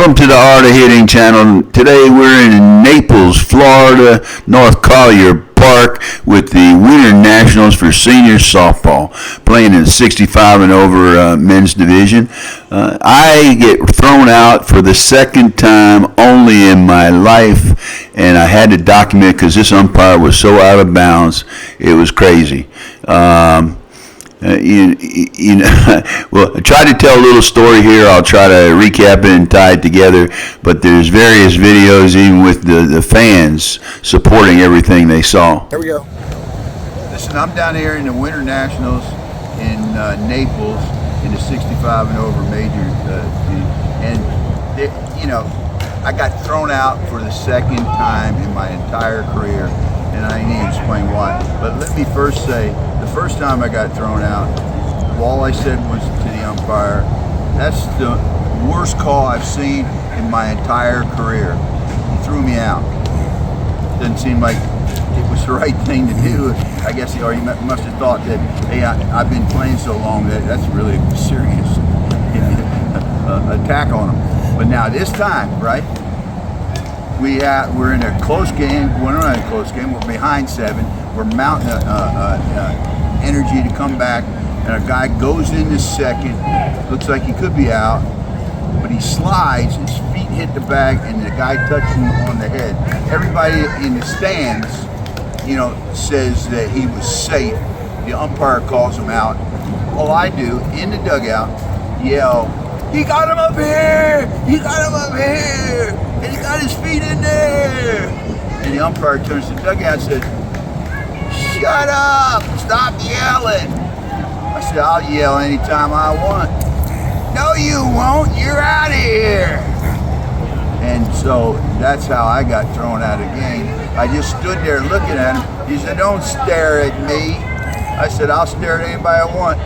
Welcome to the Art of Hitting channel. Today we're in Naples, Florida, North Collier Park with the Winter Nationals for senior softball, playing in 65 and over men's division. I get thrown out for the second time only in my life, and I had to document because this umpire was so out of bounds. It was crazy. Well, I tried to tell a little story here. I'll try to recap it and tie it together. But there's various videos, even with the fans supporting everything they saw. Here we go. Listen, I'm down here in the Winter Nationals in Naples in the 65 and over major and I got thrown out for the second time in my entire career, and I need to explain why. But let me first say, the first time I got thrown out, all I said was to the umpire, "That's the worst call I've seen in my entire career." He threw me out. Doesn't seem like it was the right thing to do. I guess he must have thought that, hey, I've been playing so long that that's really a serious attack on him. But now this time, right? We're in a close game. We're not in a close game. We're behind 7. We're mounting energy to come back, and a guy goes into second. Looks like he could be out, but he slides. His feet hit the bag, and the guy touched him on the head. Everybody in the stands, says that he was safe. The umpire calls him out. All I do in the dugout, yell, "He got him up here! He got him up here! And he got his feet in there!" And the umpire turns to the dugout and says, "Shut up! Stop yelling!" I said, "I'll yell anytime I want." "No, you won't! You're out of here!" And so that's how I got thrown out of the game. I just stood there looking at him. He said, "Don't stare at me." I said, "I'll stare at anybody I want."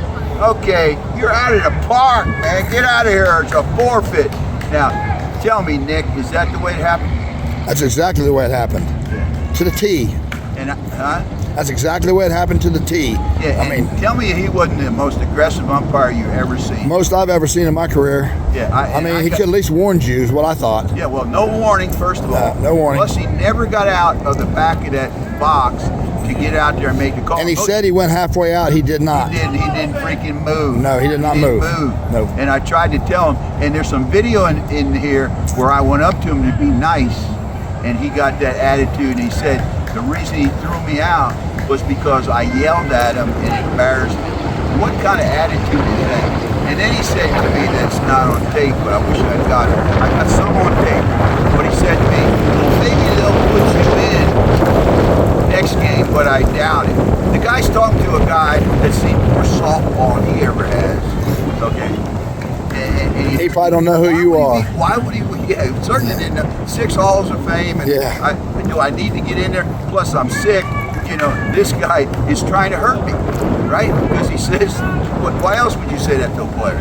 "Okay, you're out of the park, man. Get out of here, or it's a forfeit." Now, tell me, Nick, is that the way it happened? That's exactly the way it happened. Yeah. To the T. And That's exactly the way it happened to the T. Yeah. I mean, tell me he wasn't the most aggressive umpire you ever seen. Most I've ever seen in my career. Yeah. He could at least warn you, is what I thought. Yeah. Well, no warning. First of all. No warning. Plus, he never got out of the back of that box to get out there and make the call. And he said he went halfway out. He did not. He didn't freaking move. No, he did not move. No. And I tried to tell him, and there's some video in here where I went up to him to be nice, and he got that attitude, and he said the reason he threw me out was because I yelled at him and embarrassed him. What kind of attitude is that? And then he said to me, that's not on tape, but I wish I'd got it. I got some on tape. But he said to me, well, maybe they'll put you in next game, but I doubt it. The guy's talking to a guy that's seen more softball than he ever has. Okay. And He probably don't know who you are. Why would he? Yeah, certainly in the 6 halls of fame. And Yeah. do I need to get in there? Plus, I'm sick. This guy is trying to hurt me, right? Because he says, why else would you say that to a player?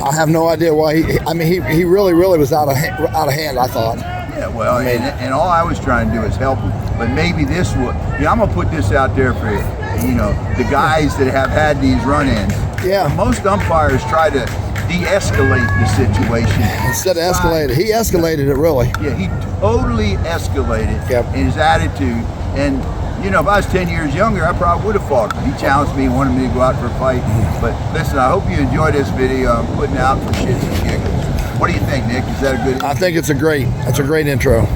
I have no idea why. He really was out of hand, I thought. Yeah, well, and all I was trying to do is help him. But maybe this would. I'm gonna put this out there for the guys that have had these run-ins. Yeah. Most umpires try to de-escalate the situation. Instead of escalated, he escalated it really. Yeah, he totally escalated in his attitude. And if I was 10 years younger, I probably would have fought him. He challenged me, wanted me to go out for a fight. But listen, I hope you enjoy this video I'm putting out for shits and giggles. What do you think, Nick? Is that a good? I think it's a great intro.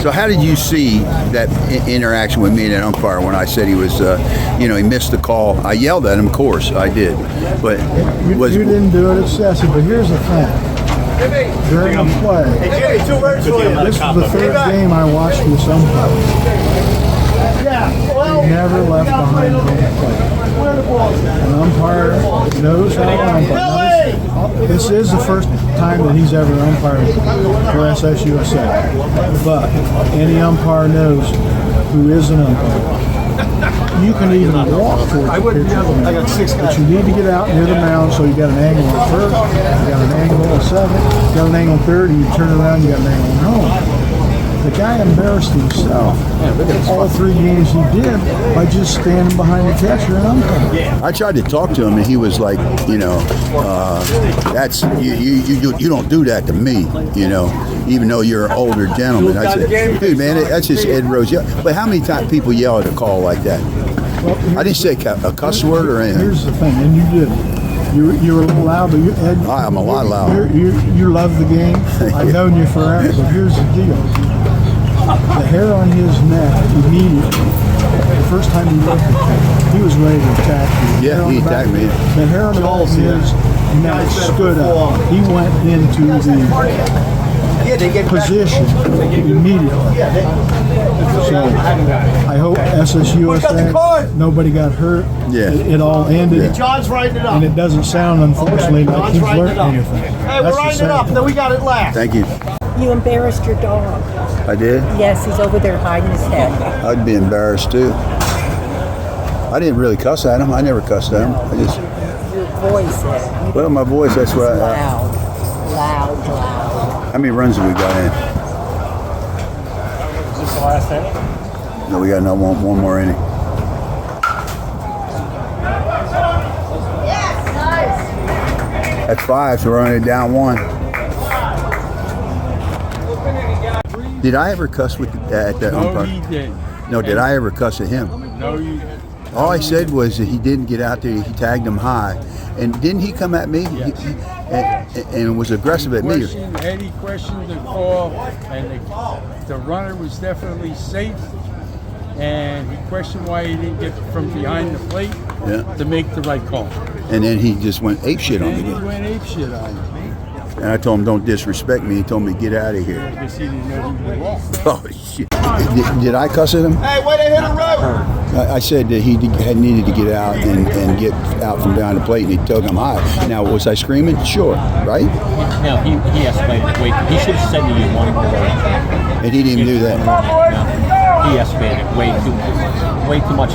So how did you see that interaction with me and that umpire when I said he was, he missed the call? I yelled at him, of course, I did. But you didn't do it excessive, but here's the thing. During the play, this is the third game I watched this umpire. He never left behind on the play. An umpire knows how to umpire. This is the first time that he's ever umpired for SSUSA. But any umpire knows who is an umpire. You can even walk towards the pitcher, but you need to get out near the mound, so you got an angle at first, you got an angle at 7, you got an angle at third, and you turn around, you got an angle at home. The guy embarrassed himself all 3 games he did by just standing behind the catcher and umpire. I tried to talk to him, and he was like, that's you don't do that to me, even though you're an older gentleman. I said, dude, man, that's just Ed Rose. But how many times people yell at a call like that? Well, I didn't say a cuss word or anything. Here's the thing, and you didn't. You were a little loud, but Ed, I'm a lot louder. You love the game. I've known you forever, but here's the deal. The hair on his neck immediately, the first time he looked at you, he was ready to attack you. Yeah, he attacked me. The hair on his neck stood up. He went into the position immediately. So I hope SSUSA, nobody got hurt. Yeah. It all ended. John's writing it up. And it doesn't sound, unfortunately, like he's learned anything. Hey, we're writing it up, and then we got it last. Thank you. You embarrassed your dog. I did? Yes, he's over there hiding his head. I'd be embarrassed too. I didn't really cuss at him. I never cussed at him. I just, Your voice is well, my voice, that's what loud. how many runs have we got in? Is this the last inning? No, we got another one more inning. That's 5, so we're only down 1. Did I ever cuss at that umpire? No, he didn't. No, did I ever cuss at him? No, you didn't. All I said was that he didn't get out there. He tagged him high, and didn't he come at me? Yes. And was aggressive at me. Eddie questioned the call, and the runner was definitely safe. And he questioned why he didn't get from behind the plate to make the right call. And then he just went apeshit on And me. he went apeshit on you. And I told him, don't disrespect me. He told me, get out of I here. guess he didn't know he was Oh, off. shit. Did I cuss at him? Hey, where they hit a road? I said that he had needed to get out and get out from behind the plate, and he took him high. Now, was I screaming? Sure, right? No, he escalated. Wait, he should have said to you one more word. And he didn't even do that. No, he escalated way too much.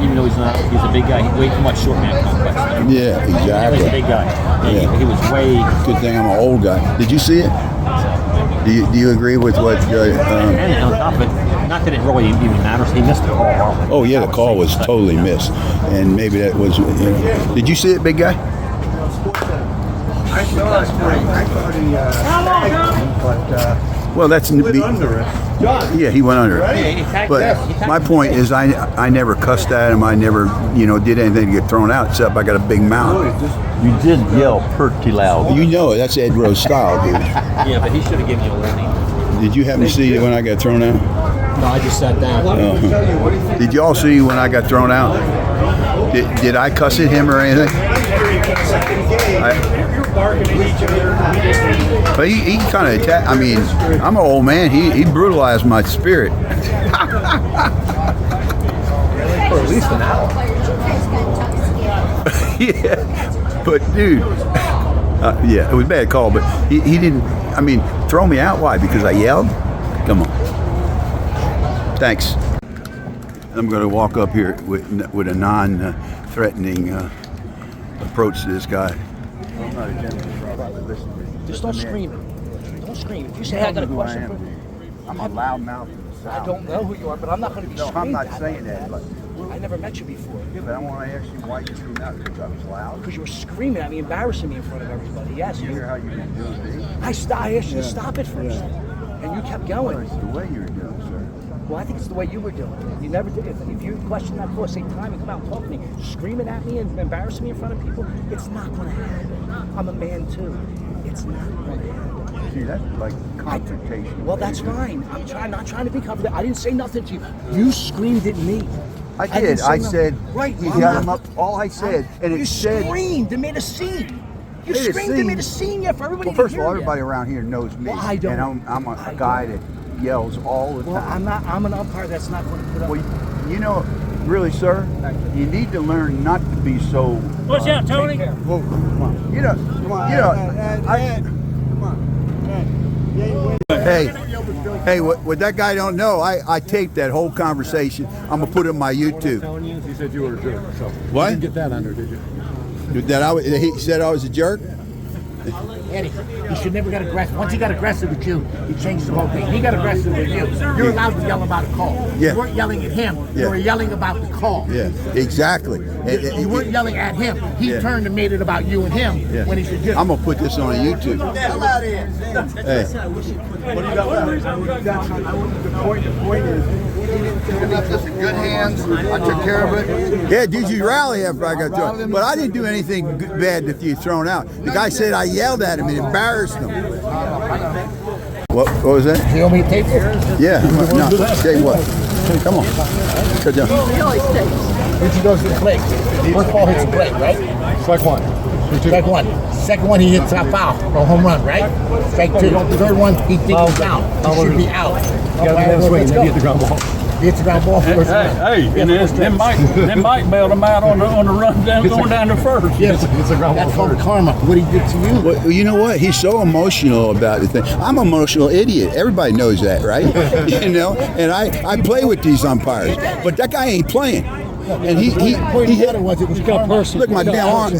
Even though he's a big guy, way too much short man complex. Yeah, He was a exactly. big guy. Yeah. He was way. Good thing I'm an old guy. Did you see it? Do you agree with what? And on top of it, not that it really even matters. He missed the call. Oh yeah, the call was totally missed, and maybe that was. Did you see it, big guy? I saw it. I thought he but Well, that's went under it. John, yeah, he went under it. He tagged But it. my point is, I never cussed at him. I never did anything to get thrown out, except I got a big mouth. You did yell pretty loud. You know it. That's Ed Rose style, dude. Yeah, but he should have given you a warning. Did you happen to see when I got thrown out? No, I just sat down. Did you all see when I got thrown out? Did I cuss at him or anything? But he kind of attacked. I mean, I'm an old man. He brutalized my spirit. For at least an hour. Yeah, but dude, yeah, it was a bad call. But he didn't. I mean, throw me out. Why? Because I yelled? Come on. Thanks. I'm going to walk up here with a non-threatening approach to this guy. I'm not a gentleman. Just don't scream. Don't scream. If you say I got a question for I'm a loud mouth. I don't know who you are, but I'm not going to be screamed I'm not at. saying that, but I never met you before. but I want to ask you why you screamed out because I was loud. Because you were screaming at me, embarrassing me in front of everybody. Yes, You hear how you were doing me? I asked you to stop it first, and you kept Well, going. it's the way you were doing, sir. Well, I think it's the way you were doing it. You never did. If you question that call, say time and come out and talk to me, screaming at me and embarrassing me in front of people, it's not going to happen. I'm a man too. It's not going to happen. See, that's like confrontation. Well, that's fine. Not trying to be confident. I didn't say nothing to you. You screamed at me. I didn't did. say I nothing. said, Right. you I'm got not- him up. All I said, and You it said. screamed and made a scene. You Made a screamed and made a scene, yeah, for everybody Well, first to of all, hear everybody you. around here knows me, Well, I don't. and I'm I a don't. guy that yells all the Well, time. I'm an umpire that's not going to put up. Well, you know, really, sir, you need to learn not to be so. Watch out, Tony. You know, Hey, what that guy don't know, I taped that whole conversation. I'm gonna put it on my YouTube. He said you were a jerk. So What? you didn't get that under, did you? He said I was a jerk. Eddie, he should never get aggressive. Once he got aggressive with you, he changed the whole thing. He got aggressive with you. You're allowed to yell about a call. Yeah. You weren't yelling at him. You were yelling about the call. Yeah, exactly. You weren't yelling at him. He turned and made it about you and him when he should just. I'm gonna put this on YouTube. Hey. What do you got left? The point is, he left us in good hands. I took care of it. Yeah, did you rally after I got done? But I didn't do anything bad that you thrown out. The guy said I yelled at him and embarrassed him. What was that? You want me to tape it? Yeah. No, tell you what. Come on. Cut down. Once he goes to the plate, first ball hits the plate, right? Strike one. Strike one. Second one, he hits a foul or home run, right? Strike two. Third one, he thinks he's out. He should be out. Let's hit the ground ball. He hits the ground ball first. Hey, they might bail them out on the run down, going down to first. Yes, that's called karma. What he did to you. Well, you know what? He's so emotional about the thing. I'm an emotional idiot. Everybody knows that, right? You know, and I play with these umpires, but that guy ain't playing. And he got personal. Look, my damn arm.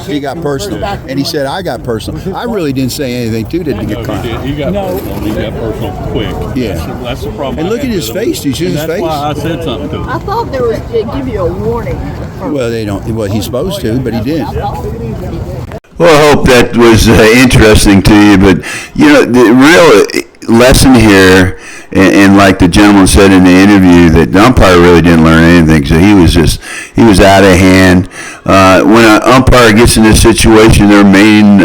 He got personal, and he said I got personal. I really didn't say anything to that to get caught. He got personal. He got personal quick. Yeah, that's the problem. And look at his face. Did you see his face? That's why I said something to him. I thought there was to give you a warning. Well, they don't. Well, he's supposed to, but he didn't. Well, I hope that was interesting to you, but you know, the real lesson here, and like the gentleman said in the interview, that the umpire really didn't learn anything, so he was out of hand. When an umpire gets in this situation, their main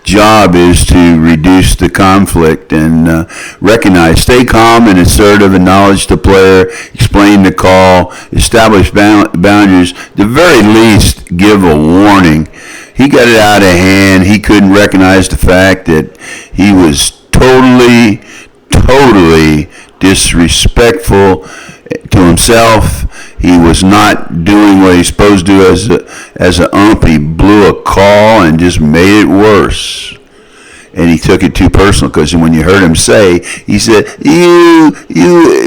job is to reduce the conflict and recognize, stay calm and assertive, acknowledge the player, explain the call, establish boundaries, the very least give a warning. He got it out of hand. He couldn't recognize the fact that he was totally disrespectful to himself. He was not doing what he's supposed to do as an ump. He blew a call and just made it worse. And he took it too personal, because when you heard him say, he said, you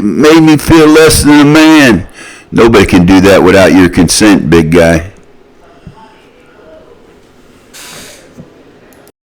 made me feel less than a man. Nobody can do that without your consent, big guy.